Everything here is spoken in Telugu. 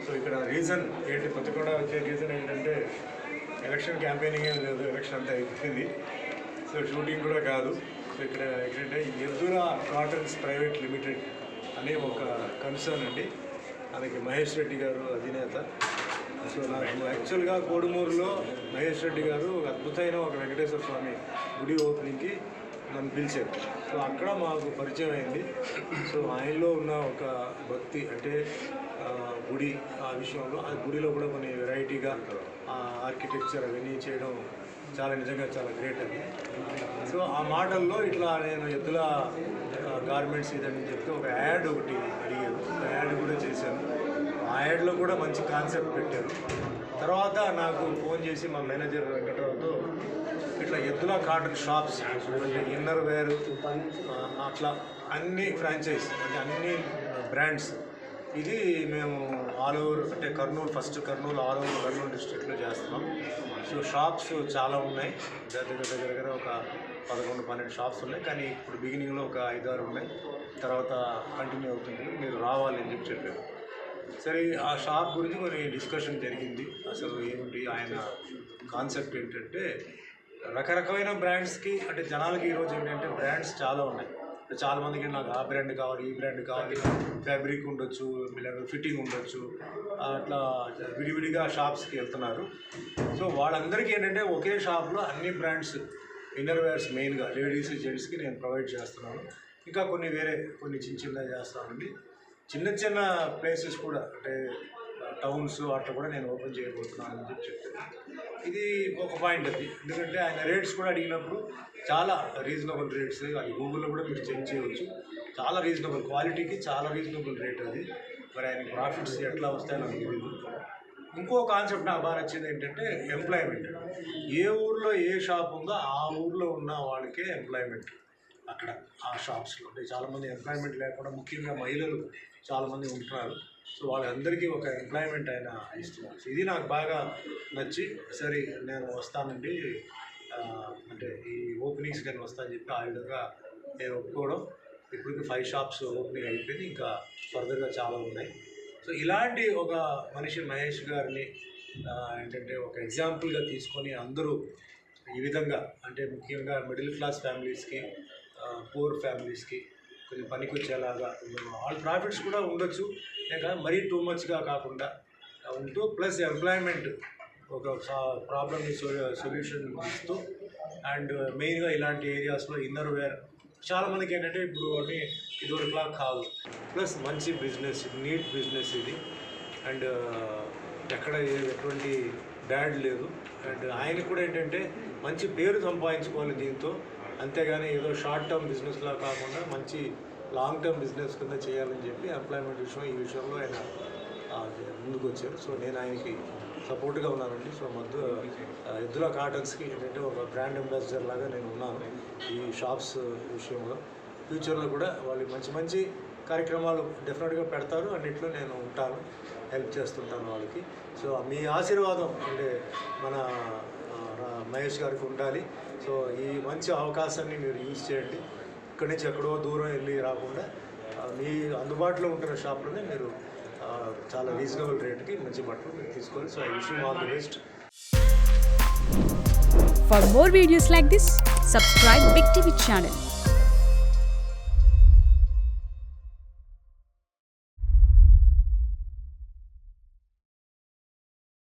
సో ఇక్కడ రీజన్ ఏంటి కొత్తగూడ వచ్చే రీజన్ ఏంటంటే ఎలక్షన్ క్యాంపెయినింగ్ ఏం లేదు, ఎలక్షన్ అంతా అయిపోయింది. సో షూటింగ్ కూడా కాదు. సో ఇక్కడ ఏంటంటే ఎద్దుల కాటన్స్ ప్రైవేట్ లిమిటెడ్ అనే ఒక కన్సర్న్ అండి. మనకి మహేష్ రెడ్డి గారు అధినేత. సో నాకు యాక్చువల్గా కోడుమూరులో మహేష్ రెడ్డి గారు అద్భుతమైన ఒక వెంకటేశ్వర స్వామి గుడి ఓపెనింగ్కి నన్ను పిలిచారు. సో అక్కడ మాకు పరిచయం అయింది. సో ఆయనలో ఉన్న ఒక భక్తి అంటే గుడి ఆ విషయంలో, ఆ గుడిలో కూడా కొన్ని వెరైటీగా ఆర్కిటెక్చర్ అవన్నీ చేయడం నిజంగా చాలా గ్రేట్ అది. సో ఆ మాటల్లో ఇట్లా నేను ఎద్దుల గార్మెంట్స్ ఇదని చెప్తే ఒక యాడ్ ఒకటి అడిగారు. యాడ్ కూడా చేశాను. ఆ యాడ్లో కూడా మంచి కాన్సెప్ట్ పెట్టారు. తర్వాత నాకు ఫోన్ చేసి మా మేనేజర్ వెంకటరావుతో ఇట్లా ఎద్దుల కాటన్ షాప్స్ అంటే ఇన్నర్ వేర్ అట్లా అన్ని ఫ్రాంచైజ్ అంటే అన్ని బ్రాండ్స్ ఇది మేము ఆల్ ఓవర్ అంటే కర్నూలు ఆల్ ఓవర్ కర్నూలు డిస్ట్రిక్ట్లో చేస్తున్నాం. సో షాప్స్ చాలా ఉన్నాయి, దగ్గర ఒక 11-12 షాప్స్ ఉన్నాయి. కానీ ఇప్పుడు బిగినింగ్లో ఒక 5-6 ఉన్నాయి, తర్వాత కంటిన్యూ అవుతుంది. మీరు రావాలి అని చెప్పారు. సరే ఆ షాప్ గురించి కొన్ని డిస్కషన్ జరిగింది. అసలు ఏమిటి ఆయన కాన్సెప్ట్ ఏంటంటే రకరకమైన బ్రాండ్స్కి అంటే జనాలకి ఈరోజు ఏంటంటే బ్రాండ్స్ చాలా ఉన్నాయి. చాలామందికి నాకు ఆ బ్రాండ్ కావాలి, ఈ బ్రాండ్ కావాలి, ఫ్యాబ్రిక్ ఉండొచ్చు, ఫిట్టింగ్ ఉండొచ్చు, అట్లా విడివిడిగా షాప్స్కి వెళ్తున్నారు. సో వాళ్ళందరికీ ఏంటంటే ఒకే షాప్లో అన్ని బ్రాండ్స్ ఇన్నర్ వేర్స్ మెయిన్గా లేడీస్ జెంట్స్కి నేను ప్రొవైడ్ చేస్తున్నాను. ఇంకా కొన్ని చిన్న చేస్తానండి. చిన్న ప్లేసెస్ కూడా అంటే టౌన్స్ అట్లా కూడా నేను ఓపెన్ చేయబోతున్నాను అని చెప్పాను. ఇది ఒక పాయింట్ అది. ఎందుకంటే ఆయన రేట్స్ కూడా అడిగినప్పుడు చాలా రీజనబుల్ రేట్స్, అది గూగుల్లో కూడా మీరు చెక్ చేయవచ్చు. చాలా రీజనబుల్ క్వాలిటీకి చాలా రీజనబుల్ రేట్ అది. మరి ఆయన ప్రాఫిట్స్ ఎట్లా వస్తాయో నాకు తెలియదు. ఇంకో కాన్సెప్ట్ నాకు బాగా నచ్చింది ఏంటంటే ఎంప్లాయ్మెంట్. ఏ ఊర్లో ఏ షాప్ ఉందో ఆ ఊర్లో ఉన్న వాళ్ళకే ఎంప్లాయ్మెంట్ అక్కడ ఆ షాప్స్లో. అంటే చాలామంది ఎంప్లాయ్మెంట్ లేకుండా ముఖ్యంగా మహిళలు చాలామంది ఉంటున్నారు. సో వాళ్ళందరికీ ఒక ఎంప్లాయ్మెంట్ ఆయన ఇస్తున్నారు. ఇది నాకు బాగా నచ్చి సరే నేను వస్తానండి అంటే ఈ ఓపెనింగ్స్ నేను వస్తానని చెప్పి ఆ విధంగా నేను ఒప్పుకోవడం. ఇప్పటికి 5 షాప్స్ ఓపెనింగ్ అయిపోయింది, ఇంకా ఫర్దర్గా చాలా ఉన్నాయి. సో ఇలాంటి ఒక మనిషి మహేష్ గారిని ఏంటంటే ఒక ఎగ్జాంపుల్గా తీసుకొని అందరూ ఈ విధంగా అంటే ముఖ్యంగా మిడిల్ క్లాస్ ఫ్యామిలీస్కి, పూర్ ఫ్యామిలీస్కి కొంచెం పనికొచ్చేలాగా వాళ్ళ ప్రాఫిట్స్ కూడా ఉండొచ్చు, లేక మరీ టూ మచ్గా కాకుండా ఉంటూ ప్లస్ ఎంప్లాయ్మెంట్ ఒక ప్రాబ్లమ్ని సొల్యూషన్ ఇస్తూ అండ్ మెయిన్గా ఇలాంటి ఏరియాస్లో ఇన్నర్ వేర్ చాలామందికి ఏంటంటే ఇప్పుడు అని ఇదివరకులా కాదు. ప్లస్ మంచి బిజినెస్, నీట్ బిజినెస్ ఇది. అండ్ ఎక్కడ ఎటువంటి బ్యాడ్ లేదు. అండ్ ఆయన కూడా ఏంటంటే మంచి పేరు సంపాదించుకోవాలి దీంతో, అంతేగాని ఏదో షార్ట్ టర్మ్ బిజినెస్లా కాకుండా మంచి లాంగ్ టర్మ్ బిజినెస్ కింద చేయాలని చెప్పి ఎంప్లాయ్మెంట్ ఈ విషయంలో ఆయన ముందుకు వచ్చారు. సో నేను ఆయనకి సపోర్ట్గా ఉన్నానండి. సో ఎద్దుల కాటన్స్కి ఏంటంటే ఒక బ్రాండ్ అంబాసిడర్ లాగా నేను ఉన్నాను ఈ షాప్స్ విషయంలో. ఫ్యూచర్లో కూడా వాళ్ళు మంచి కార్యక్రమాలు డెఫినెట్గా పెడతారు, అన్నిట్లో నేను ఉంటాను, హెల్ప్ చేస్తుంటాను వాళ్ళకి. సో మీ ఆశీర్వాదం అంటే మన మహేష్ గారికి ఉండాలి. సో ఈ మంచి అవకాశాన్ని మీరు యూజ్ చేయండి. ఇక్కడి నుంచి ఎక్కడో దూరం వెళ్ళి రాకుండా మీ అందుబాటులో ఉంటున్న షాప్లోనే మీరు చాలా రీజనబుల్ రేట్కి మంచి బట్టలు మీరు తీసుకోవాలి. So I wish you all the best. For more videos like this, subscribe Big TV channel.